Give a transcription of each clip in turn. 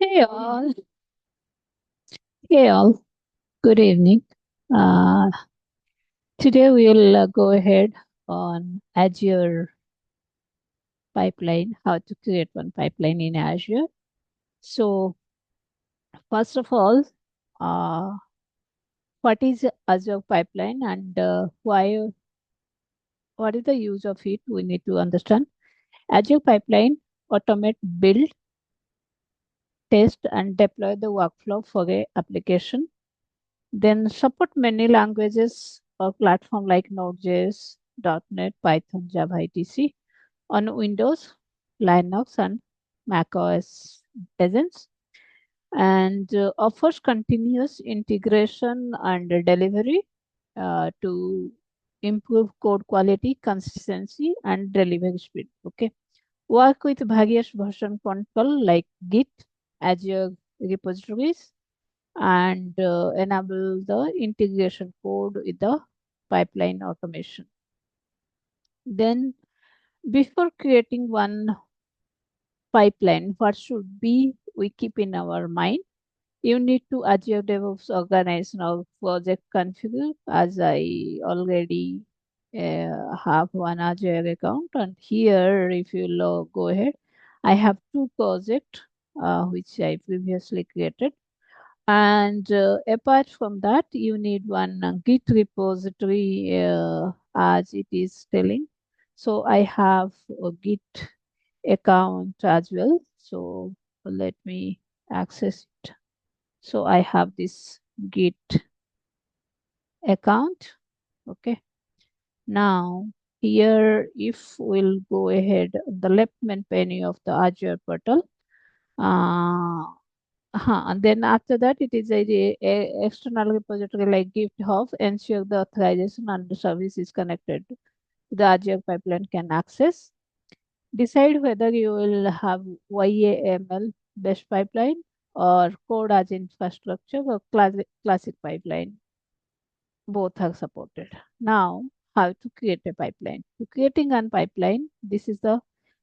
Hey all, hey all, good evening. Uh, Today we'll go ahead on Azure pipeline, how to create one pipeline in Azure. So first of all, uh, what is Azure pipeline and what is the use of it? We need to understand. Azure pipeline automate build, test and deploy the workflow for a application. Then support many languages or platform like Node.js, .NET, Python, Java, etc. on Windows, Linux, and Mac OS agents, and offers continuous integration and delivery to improve code quality, consistency, and delivery speed. Okay, work with various version control like Git, Azure repositories, and enable the integration code with the pipeline automation. Then, before creating one pipeline, what should be we keep in our mind? You need to Azure DevOps organization of project configure, as I already have one Azure account, and here if you go ahead, I have two projects which I previously created. And apart from that, you need one Git repository as it is telling. So I have a Git account as well. So let me access it. So I have this Git account. Okay. Now here, if we'll go ahead, the left main menu of the Azure portal. Uh, and then after that, it is a external repository like GitHub ensure the authorization and the service is connected to the Azure pipeline can access. Decide whether you will have YAML based pipeline or code as infrastructure or classic pipeline. Both are supported. Now, how to create a pipeline? To creating a pipeline, this is the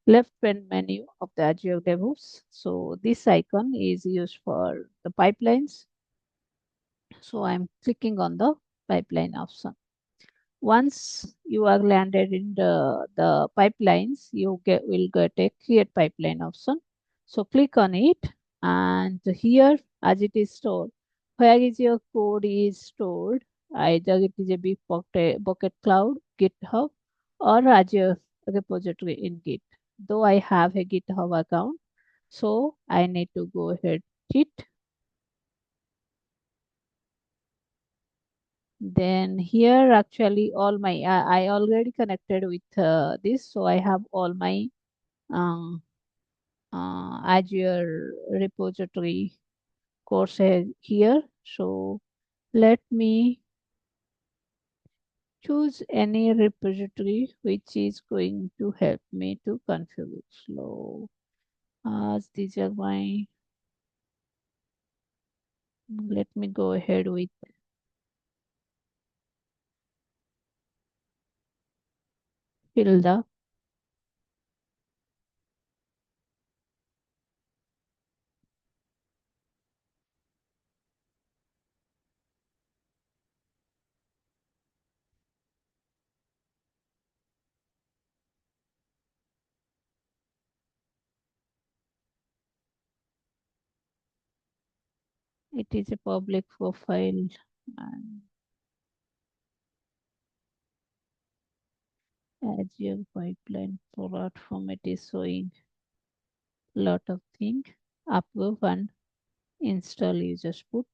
left hand menu of the Azure DevOps. So this icon is used for the pipelines. So I'm clicking on the pipeline option. Once you are landed in the pipelines, you will get a create pipeline option. So click on it, and here as it is stored, where is your code is stored, either it is a big bucket cloud, GitHub, or Azure repository in Git. Though I have a GitHub account, so I need to go ahead Git. Then here actually all my I already connected with this, so I have all my um, Azure repository courses here. So let me choose any repository which is going to help me to configure. So as these are my, let me go ahead with Hilda. It is a public profile, and Azure pipeline platform, it is showing lot of thing. Approve and install, you just put.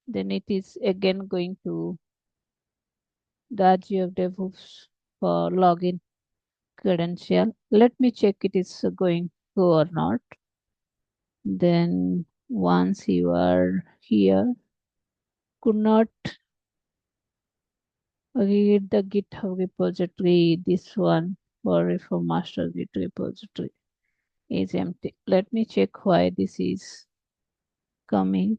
Then it is again going to the Azure DevOps for login credential. Let me check it is going through or not. Then once you are here, could not read the GitHub repository. This one for master Git repository is empty. Let me check why this is coming.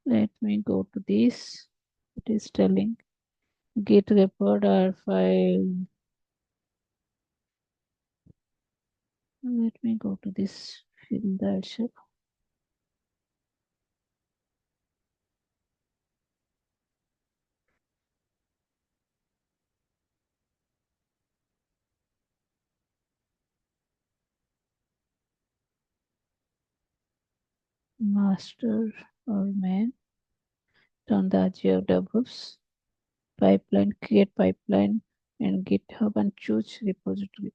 Let me go to this. It is telling git report or file. Let me go to this field also. Master or main. Turn the Azure DevOps Pipeline, create pipeline in GitHub and choose repository.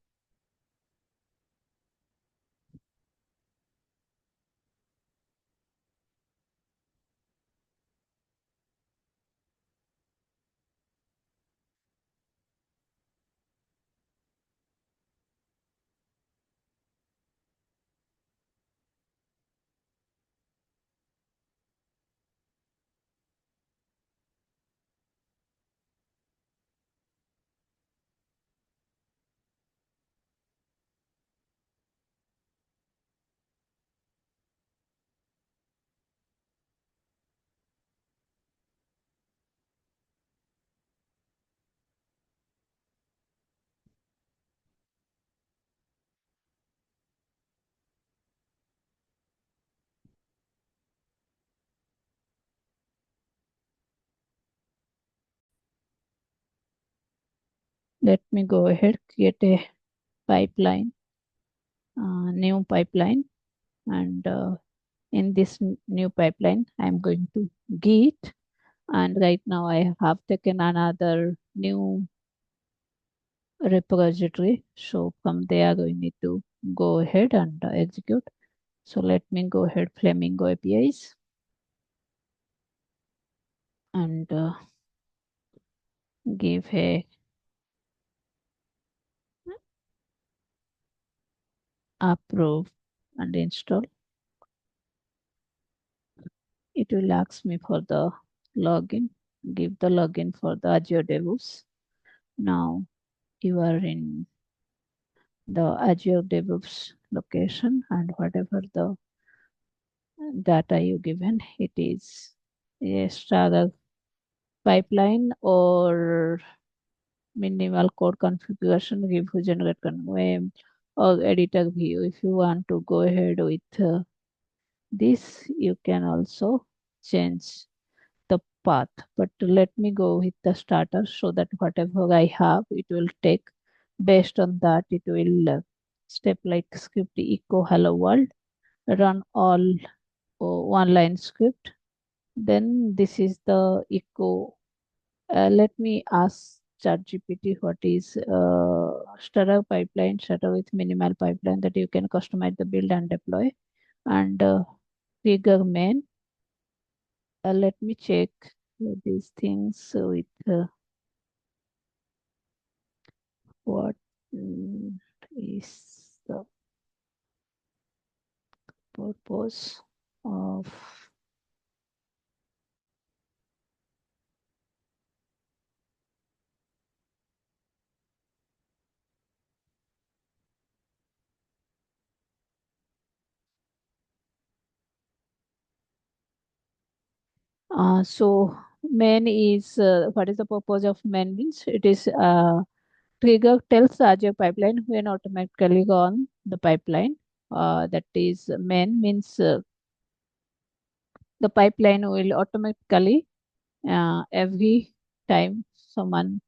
Let me go ahead, create a pipeline, new pipeline, and in this new pipeline, I'm going to Git, and right now I have taken another new repository. So from there, we need to go ahead and execute. So let me go ahead, Flamingo APIs, and give a approve and install. It will ask me for the login. Give the login for the Azure DevOps. Now you are in the Azure DevOps location, and whatever the data you given, it is a Straggle pipeline or minimal code configuration, review generate convey or editor view. If you want to go ahead with this, you can also change the path. But let me go with the starter so that whatever I have, it will take based on that. It will step like script echo hello world, run all one line script. Then this is the echo. Let me ask ChatGPT what is starter pipeline, starter with minimal pipeline that you can customize the build and deploy, and trigger main. Let me check these things with what is the purpose of so main is what is the purpose of main means it is trigger tells Azure pipeline when automatically on the pipeline. That is main means the pipeline will automatically every time someone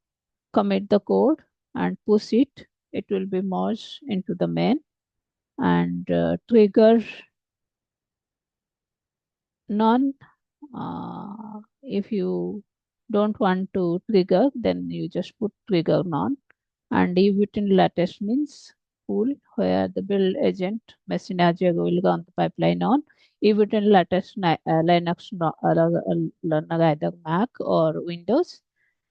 commit the code and push it, it will be merged into the main, and trigger none. If you don't want to trigger, then you just put trigger none. And event latest means pool where the build agent machine Azure will run the pipeline on. Event latest Linux, either Mac or Windows.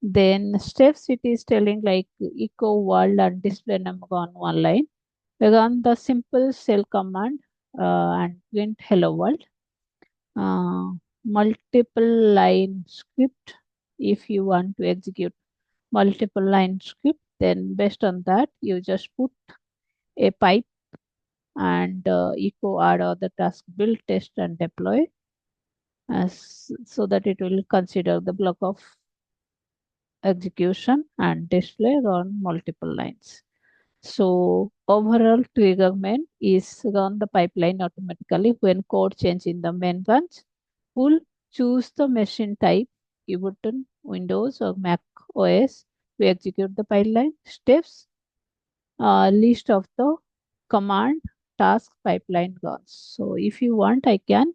Then steps it is telling like echo world and display number on one line. Run the simple shell command and print hello world. Uh, Multiple line script. If you want to execute multiple line script, then based on that you just put a pipe and echo add other task build test and deploy. so that it will consider the block of execution and display on multiple lines. So overall trigger main is run the pipeline automatically when code change in the main branch. Will choose the machine type, Ubuntu, Windows or Mac OS to execute the pipeline steps. List of the command task pipeline runs. So if you want, I can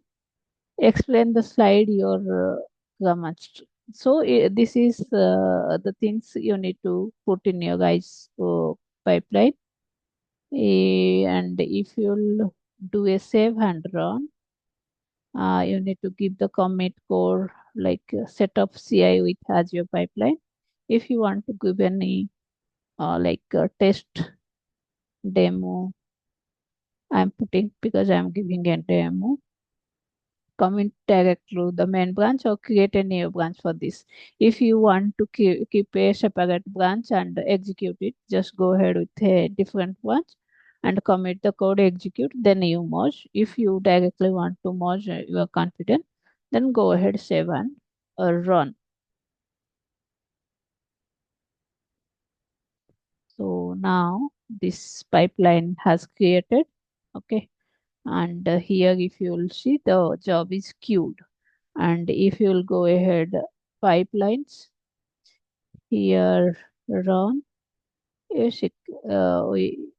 explain the slide your grammar. So this is the things you need to put in your guys pipeline. And if you'll do a save and run, you need to give the commit code like set up CI with Azure pipeline. If you want to give any test demo, I'm putting because I'm giving a demo. Commit direct to the main branch or create a new branch for this. If you want to keep a separate branch and execute it, just go ahead with a different branch and commit the code, execute, then you merge. If you directly want to merge, you are confident, then go ahead, save and run. So now this pipeline has created, okay. And here if you will see the job is queued. And if you'll go ahead, pipelines, here run, yes,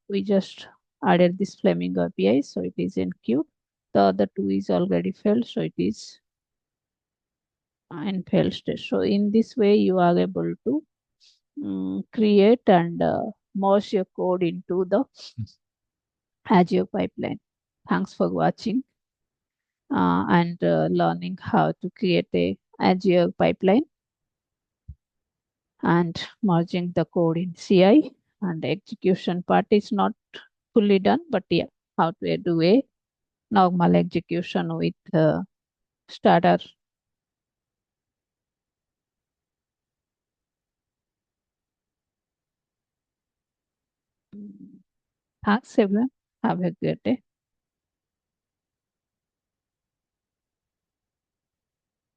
we just added this Flamingo API, so it is in queue. The other two is already failed, so it is in failed state. So in this way, you are able to create and merge your code into the Azure pipeline. Thanks for watching and learning how to create a Azure pipeline and merging the code in CI, and the execution part is not fully done, but yeah, how to do a normal execution with starter. Thanks everyone. Have a good day.